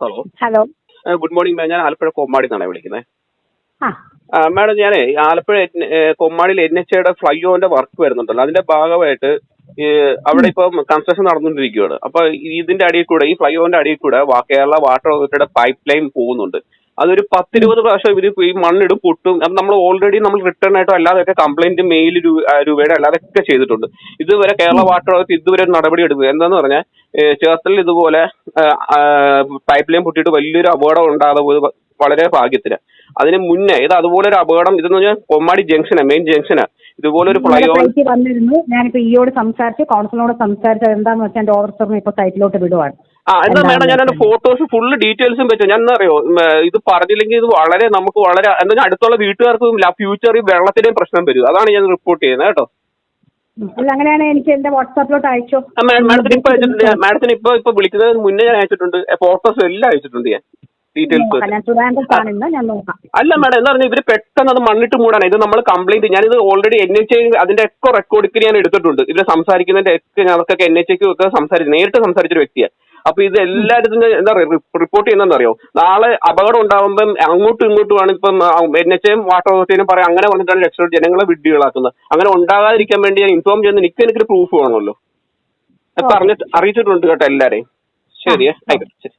Hello. Hello. Good morning ma'am. ഞാൻ ആലപ്പുഴ കൊമ്മാടി നിന്നാണ് വിളിക്കുന്നത്. ആ മാഡം, ഞാനേ ആലപ്പുഴ കൊമ്മാടിയിൽ NHAയുടെ ഫ്ലൈ ഓവറിന്റെ വർക്ക് വരുന്നുണ്ടല്ലോ, അതിന്റെ ഭാഗമായിട്ട് അവിടെ ഇപ്പം കൺസ്ട്രക്ഷൻ നടന്നുകൊണ്ടിരിക്കുകയാണ്. അപ്പൊ ഇതിന്റെ അടിയിൽ കൂടെ, ഈ ഫ്ലൈ ഓവറിന്റെ അടിയിൽ കൂടെ കേരള വാട്ടർ അതോറിറ്റിയുടെ പൈപ്പ് ലൈൻ പോകുന്നുണ്ട്. അതൊരു 10-20 പ്രാവശ്യം ഇവർ ഈ മണ്ണിടും, പൊട്ടും. അത് നമ്മൾ ഓൾറെഡി റിട്ടേൺ ആയിട്ടോ അല്ലാതെയൊക്കെ കംപ്ലൈന്റ് മെയിൽ രൂപയുടെ അല്ലാതൊക്കെ ചെയ്തിട്ടുണ്ട്. ഇതുവരെ കേരള വാട്ടർ അതോറിറ്റി ഇതുവരെ നടപടി എടുക്കുക എന്താന്ന് പറഞ്ഞാൽ, ചേർത്തലിൽ ഇതുപോലെ പൈപ്പ് ലൈൻ പൊട്ടിയിട്ട് വലിയൊരു അപകടം ഉണ്ടാകാതെ പോയത് വളരെ ഭാഗ്യത്തിന്. അതിന് മുന്നേ ഇത് അതുപോലെ ഒരു അപകടം, ഇതെന്ന് പറഞ്ഞാൽ കൊമ്മാടി ജംഗ്ഷനാ, മെയിൻ ജംഗ്ഷനാ, ഇതുപോലെ ഒരു ഫ്ലൈ ഓവർ വന്നിരുന്നു. ഞാനിപ്പോ ഈയോട് സംസാരിച്ച് കൗൺസിലിനോട് സംസാരിച്ചത് എന്താന്ന് വെച്ചാൽ എന്റെ ഓഫീസറിനെ ഇപ്പൊ സൈറ്റിലോട്ട് വിടുവാണ്. എന്നാ മേഡം, ഞാൻ ഫോട്ടോസ് ഫുള്ള് ഡീറ്റെയിൽസും പറ്റും. ഞാൻ അറിയോ, ഇത് പറഞ്ഞില്ലെങ്കിൽ ഇത് നമുക്ക് വളരെ എന്താ അടുത്തുള്ള വീട്ടുകാർക്കും ഫ്യൂച്ചറിൽ വെള്ളത്തിന്റെയും പ്രശ്നം വരും. അതാണ് ഞാൻ റിപ്പോർട്ട് ചെയ്യുന്നത് കേട്ടോ. അങ്ങനെയാണ് എനിക്ക് എന്റെ വാട്സാപ്പിലോട്ട് അയച്ചോ. മാഡത്തിന് ഇപ്പൊ വിളിക്കുന്നതിന് മുന്നേ ഞാൻ അയച്ചിട്ടുണ്ട്, ഫോട്ടോസ് എല്ലാം അയച്ചിട്ടുണ്ട് ഞാൻ, ഡീറ്റെയിൽസ്. അല്ല മാഡം, എന്താ പറഞ്ഞാൽ ഇവര് പെട്ടെന്ന് അത് മണ്ണിട്ട് മൂടാനാണ്. ഇത് നമ്മൾ കംപ്ലൈന്റ്, ഞാനിത് ഓൾറെഡി NHA അതിന്റെ ഒക്കെ റെക്കോർഡിക്ക് ഞാൻ എടുത്തിട്ടുണ്ട്. ഇതിൽ സംസാരിക്കുന്നതിന്റെ ഒക്കെ ഞങ്ങൾക്കൊക്കെ NHAക്ക് ഒക്കെ നേരിട്ട് സംസാരിച്ചൊരു വ്യക്തിയാണ്. അപ്പൊ ഇത് എല്ലായിടത്തും എന്താ പറയുക റിപ്പോർട്ട് ചെയ്യുന്നതെന്ന് അറിയോ, നാളെ അപകടം ഉണ്ടാകുമ്പം അങ്ങോട്ടും ഇങ്ങോട്ടുമാണ് ഇപ്പം NHAയും വാട്ടർ അതോറിറ്റിയും പറയാം, അങ്ങനെ വന്നിട്ടാണ് രക്ഷപ്പെട്ട ജനങ്ങളെ വിഡ്ഢികളാക്കുന്നത്. അങ്ങനെ ഉണ്ടാകാതിരിക്കാൻ വേണ്ടി ഞാൻ ഇൻഫോം ചെയ്യുന്ന എനിക്കൊരു പ്രൂഫ് വേണമല്ലോ. അറിയിച്ചിട്ടുണ്ട് കേട്ടോ എല്ലാരെയും. ശരി, ആയിക്കോട്ടെ, ശരി.